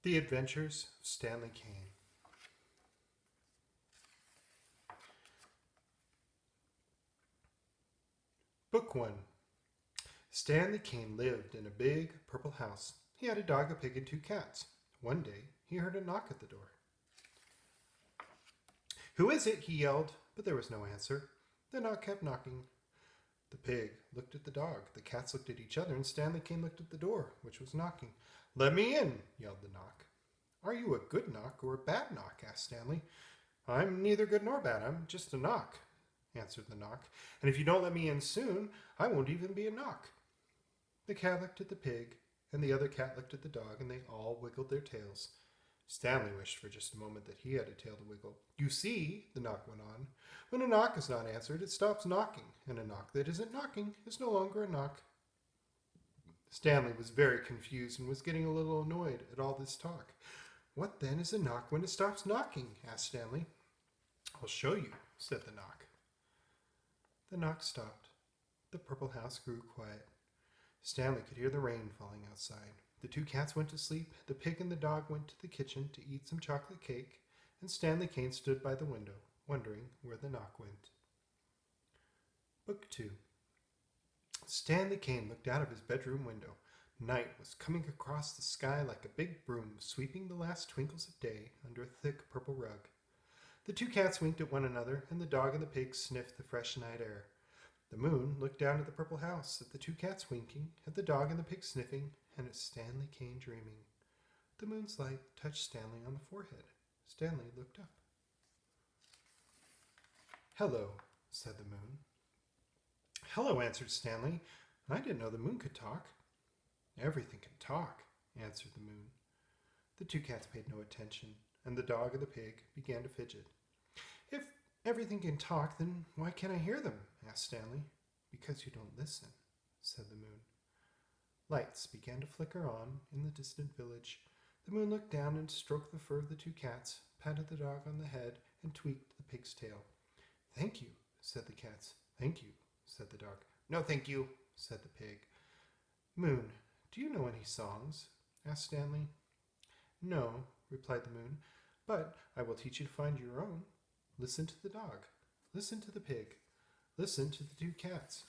The Adventures of Stanley Kane. Book 1. Stanley Kane lived in a big purple house. He had a dog, a pig, and 2 cats. One day, he heard a knock at the door. "Who is it?" he yelled, but there was no answer. The knock kept knocking. The pig looked at the dog, the cats looked at each other, and Stanley Kane looked at the door, which was knocking. "Let me in," yelled the knock. "Are you a good knock or a bad knock?" asked Stanley. "I'm neither good nor bad. I'm just a knock," answered the knock. "And if you don't let me in soon, I won't even be a knock." The cat looked at the pig, and the other cat looked at the dog, and they all wiggled their tails. Stanley wished for just a moment that he had a tail to wiggle. "You see," the knock went on, "when a knock is not answered, it stops knocking, and a knock that isn't knocking is no longer a knock." Stanley was very confused and was getting a little annoyed at all this talk. "What then is a knock when it stops knocking?" asked Stanley. "I'll show you," said the knock. The knock stopped. The purple house grew quiet. Stanley could hear the rain falling outside. The 2 cats went to sleep. The pig and the dog went to the kitchen to eat some chocolate cake, and Stanley Kane stood by the window, wondering where the knock went. Book 2. Stanley Kane looked out of his bedroom window. Night was coming across the sky like a big broom, sweeping the last twinkles of day under a thick purple rug. The 2 cats winked at one another, and the dog and the pig sniffed the fresh night air. The moon looked down at the purple house, at the 2 cats winking, at the dog and the pig sniffing, and at Stanley Kane dreaming. The moon's light touched Stanley on the forehead. Stanley looked up. "Hello," said the moon. "Hello," answered Stanley. "I didn't know the moon could talk." "Everything can talk," answered the moon. The 2 cats paid no attention, and the dog and the pig began to fidget. "If everything can talk, then why can't I hear them?" asked Stanley. "Because you don't listen," said the moon. Lights began to flicker on in the distant village. The moon looked down and stroked the fur of the 2 cats, patted the dog on the head, and tweaked the pig's tail. "Thank you," said the cats. "Thank you," said the dog. "No, thank you," said the pig. "Moon, do you know any songs?" asked Stanley. "No," replied the moon, "but I will teach you to find your own. Listen to the dog. Listen to the pig. Listen to the 2 cats.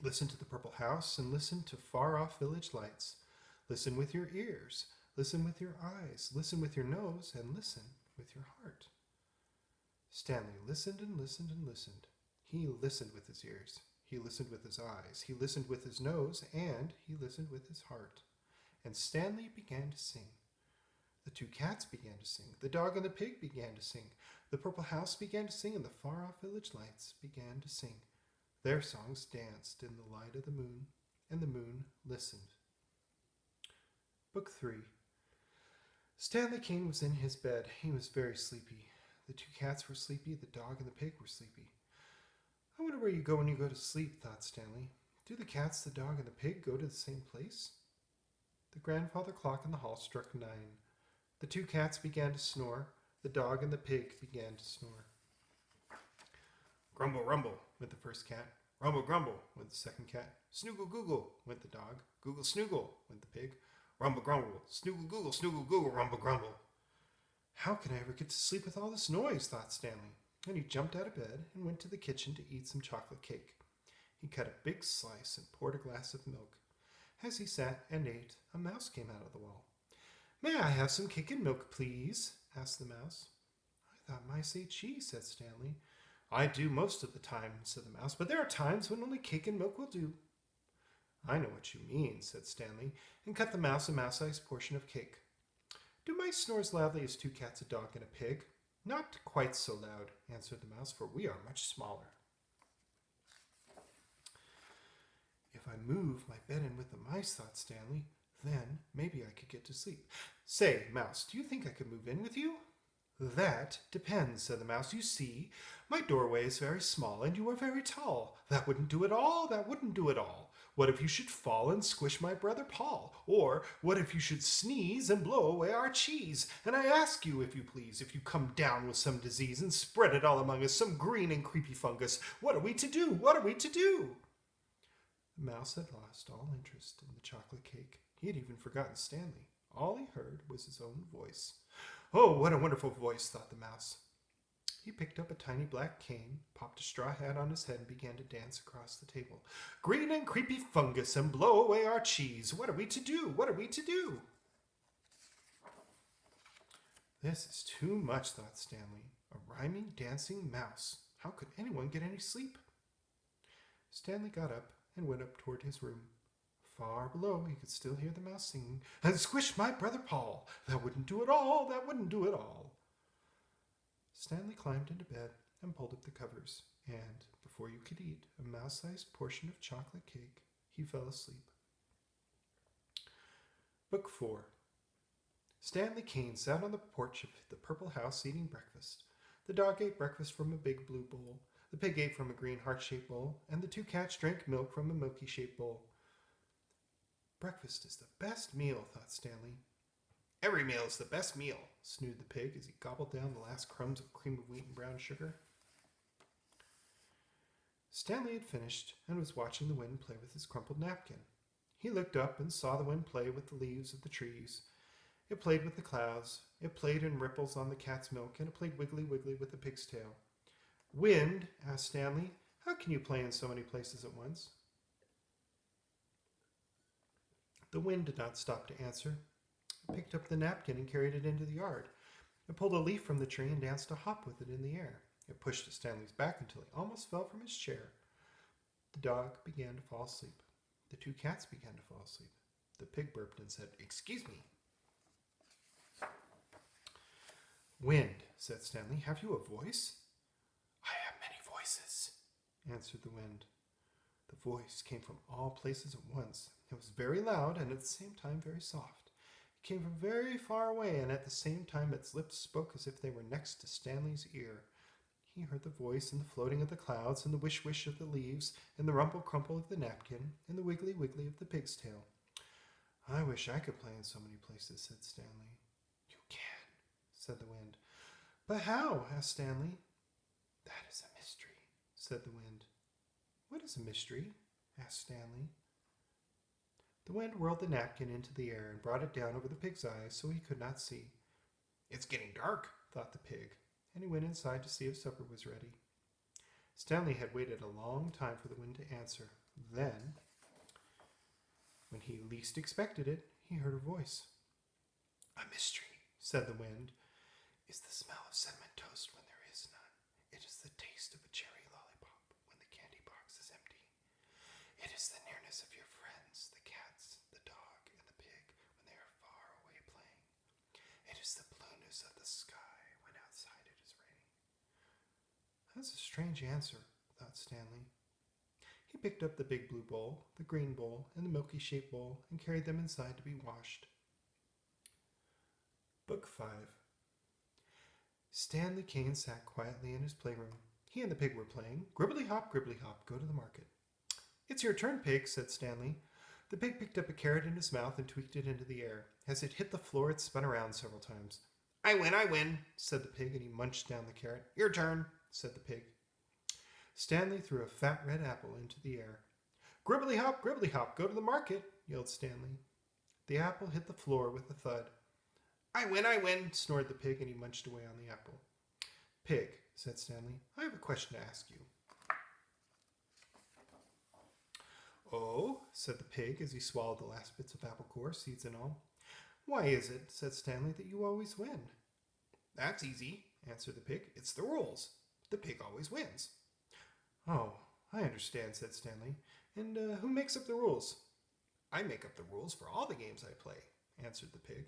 Listen to the purple house and listen to far-off village lights. Listen with your ears. Listen with your eyes. Listen with your nose, and listen with your heart." Stanley listened and listened and listened. He listened with his ears. He listened with his eyes. He listened with his nose, and he listened with his heart. And Stanley began to sing. The 2 cats began to sing. The dog and the pig began to sing. The purple house began to sing, and the far-off village lights began to sing. Their songs danced in the light of the moon, and the moon listened. Book 3. Stanley Kane was in his bed. He was very sleepy. The 2 cats were sleepy. The dog and the pig were sleepy. "I wonder where you go when you go to sleep," thought Stanley. "Do the cats, the dog, and the pig go to the same place?" The grandfather clock in the hall struck 9. The 2 cats began to snore. The dog and the pig began to snore. "Grumble, rumble," went the first cat. "Rumble, grumble," went the second cat. "Snoogle, google," went the dog. "Google, snoogle," went the pig. "Rumble, grumble, snoogle, google, rumble, grumble." "How can I ever get to sleep with all this noise?" thought Stanley, and he jumped out of bed and went to the kitchen to eat some chocolate cake. He cut a big slice and poured a glass of milk. As he sat and ate, a mouse came out of the wall. "May I have some cake and milk, please?" asked the mouse. "I thought mice ate cheese," said Stanley. "I do most of the time," said the mouse, "but there are times when only cake and milk will do." "I know what you mean," said Stanley, and cut the mouse a mouse-sized portion of cake. "Do mice snore as loudly as 2 cats, a dog, and a pig?" "Not quite so loud," answered the mouse, "for we are much smaller." "If I move my bed in with the mice," thought Stanley, "then maybe I could get to sleep. Say, mouse, do you think I could move in with you?" "That depends," said the mouse. "You see, my doorway is very small, and you are very tall. That wouldn't do at all. That wouldn't do at all. What if you should fall and squish my brother Paul? Or what if you should sneeze and blow away our cheese? And I ask you, if you please, if you come down with some disease and spread it all among us, some green and creepy fungus, what are we to do? What are we to do?" The mouse had lost all interest in the chocolate cake. He had even forgotten Stanley. all he heard was his own voice. Oh, what a wonderful voice, thought the mouse. He picked up a tiny black cane, popped a straw hat on his head, and began to dance across the table. Green and creepy fungus, and blow away our cheese. What are we to do? What are we to do? This is too much, thought Stanley. A rhyming, dancing mouse. How could anyone get any sleep? Stanley got up and went up toward his room. Far below, he could still hear the mouse singing, and squish my brother Paul. That wouldn't do at all. That wouldn't do at all. Stanley climbed into bed and pulled up the covers, and before you could eat a mouse-sized portion of chocolate cake, he fell asleep. Book 4. Stanley Kane sat on the porch of the purple house eating breakfast. The dog ate breakfast from a big blue bowl, the pig ate from a green heart-shaped bowl, and the 2 cats drank milk from a milky-shaped bowl. Breakfast is the best meal, thought Stanley. Every meal is the best meal, snooted the pig as he gobbled down the last crumbs of cream of wheat and brown sugar. Stanley had finished and was watching the wind play with his crumpled napkin. He looked up and saw the wind play with the leaves of the trees. It played with the clouds, it played in ripples on the cat's milk, and it played wiggly wiggly with the pig's tail. Wind, asked Stanley, how can you play in so many places at once? The wind did not stop to answer. It picked up the napkin and carried it into the yard. It pulled a leaf from the tree and danced a hop with it in the air. It pushed at Stanley's back until he almost fell from his chair. The dog began to fall asleep. The 2 cats began to fall asleep. The pig burped and said, "Excuse me." Wind, said Stanley, have you a voice? I have many voices, answered the wind. The voice came from all places at once. It was very loud and at the same time very soft. It came from very far away, and at the same time its lips spoke as if they were next to Stanley's ear. He heard the voice in the floating of the clouds, and the wish-wish of the leaves, in the rumple-crumple of the napkin, in the wiggly-wiggly of the pig's tail. I wish I could play in so many places, said Stanley. You can, said the wind. But how? Asked Stanley. That is a mystery, said the wind. What is a mystery? Asked Stanley. The wind whirled the napkin into the air and brought it down over the pig's eyes so he could not see. It's getting dark, thought the pig, and he went inside to see if supper was ready. Stanley had waited a long time for the wind to answer. Then, when he least expected it, he heard a voice. A mystery, said the wind, is the smell of cinnamon toast when there is none. It is the taste of a cherry lollipop when the candy box is empty. It is the nearness of your friends, the cats, the dog, and the pig when they are far away playing. It is the blueness of the sky when outside it is raining. That's a strange answer, thought Stanley. He picked up the big blue bowl, the green bowl, and the milky-shaped bowl and carried them inside to be washed. Book 5. Stanley Kane sat quietly in his playroom. He and the pig were playing. Gribbly-hop, go to the market. It's your turn, pig, said Stanley. The pig picked up a carrot in his mouth and tweaked it into the air. As it hit the floor, it spun around several times. I win, said the pig, and he munched down the carrot. Your turn, said the pig. Stanley threw a fat red apple into the air. Gribbly-hop, go to the market, yelled Stanley. The apple hit the floor with a thud. I win, snored the pig, and he munched away on the apple. Pig, said Stanley, I have a question to ask you. Oh, said the pig as he swallowed the last bits of apple core, seeds and all. Why is it, said Stanley, that you always win? That's easy, answered the pig. It's the rules. The pig always wins. Oh, I understand, said Stanley. And who makes up the rules? I make up the rules for all the games I play, answered the pig.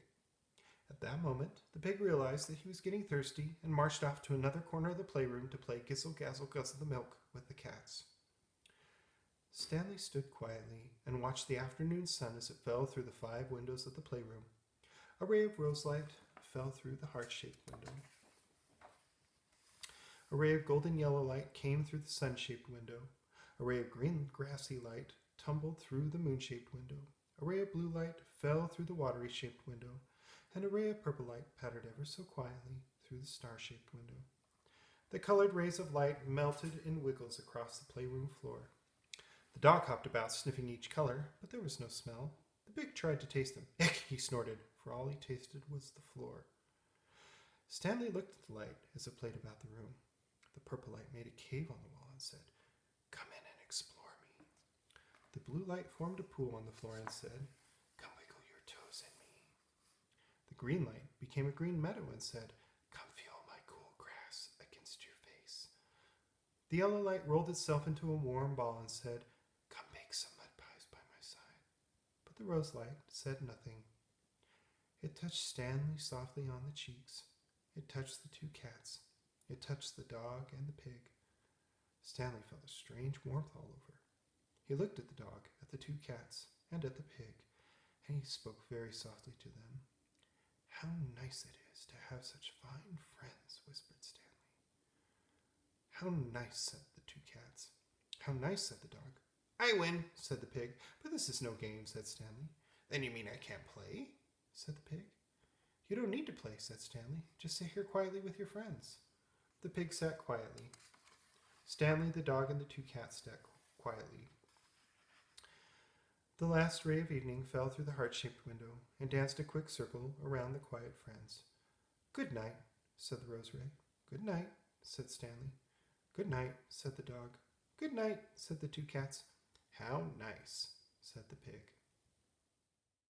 At that moment, the pig realized that he was getting thirsty and marched off to another corner of the playroom to play Gizzle Gazzle Guzzle the Milk with the cats. Stanley stood quietly and watched the afternoon sun as it fell through the 5 windows of the playroom. A ray of rose light fell through the heart-shaped window. A ray of golden yellow light came through the sun-shaped window. A ray of green grassy light tumbled through the moon-shaped window. A ray of blue light fell through the watery-shaped window. And a ray of purple light pattered ever so quietly through the star-shaped window. The colored rays of light melted in wiggles across the playroom floor. The dog hopped about, sniffing each color, but there was no smell. The pig tried to taste them. Eck, he snorted, for all he tasted was the floor. Stanley looked at the light as it played about the room. The purple light made a cave on the wall and said, "Come in and explore me." The blue light formed a pool on the floor and said, "Come wiggle your toes in me." The green light became a green meadow and said, "Come feel my cool grass against your face." The yellow light rolled itself into a warm ball and said, "Come bake some mud pies by my side." But the rose light said nothing. It touched Stanley softly on the cheeks. It touched the two cats. It touched the dog and the pig. Stanley felt a strange warmth all over. He looked at the dog, at the two cats, and at the pig, and he spoke very softly to them. "How nice it is to have such fine friends," whispered Stanley. "How nice," said the two cats. "How nice," said the dog. "I win," said the pig. "But this is no game," said Stanley. "Then you mean I can't play?" said the pig. "You don't need to play," said Stanley. "Just sit here quietly with your friends." The pig sat quietly. Stanley, the dog, and the two cats sat quietly. The last ray of evening fell through the heart-shaped window and danced a quick circle around the quiet friends. "Good night," said the rose ray. "Good night," said Stanley. "Good night," said the dog. "Good night," said the two cats. "How nice," said the pig.